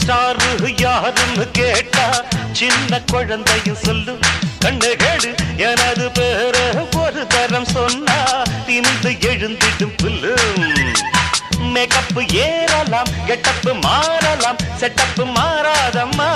star யாருன்னு கேட்டா சின்ன குழந்தையும் சொல்லும் கண்ணு கேடு எனது பேர ஒரு தரம் சொன்னா திமிந்து எழுந்திடும் புல்லும் மேக்கப் ஏறலாம் கெட்டப்பு மாறலாம் செட்டப்பு மாறாதம்மா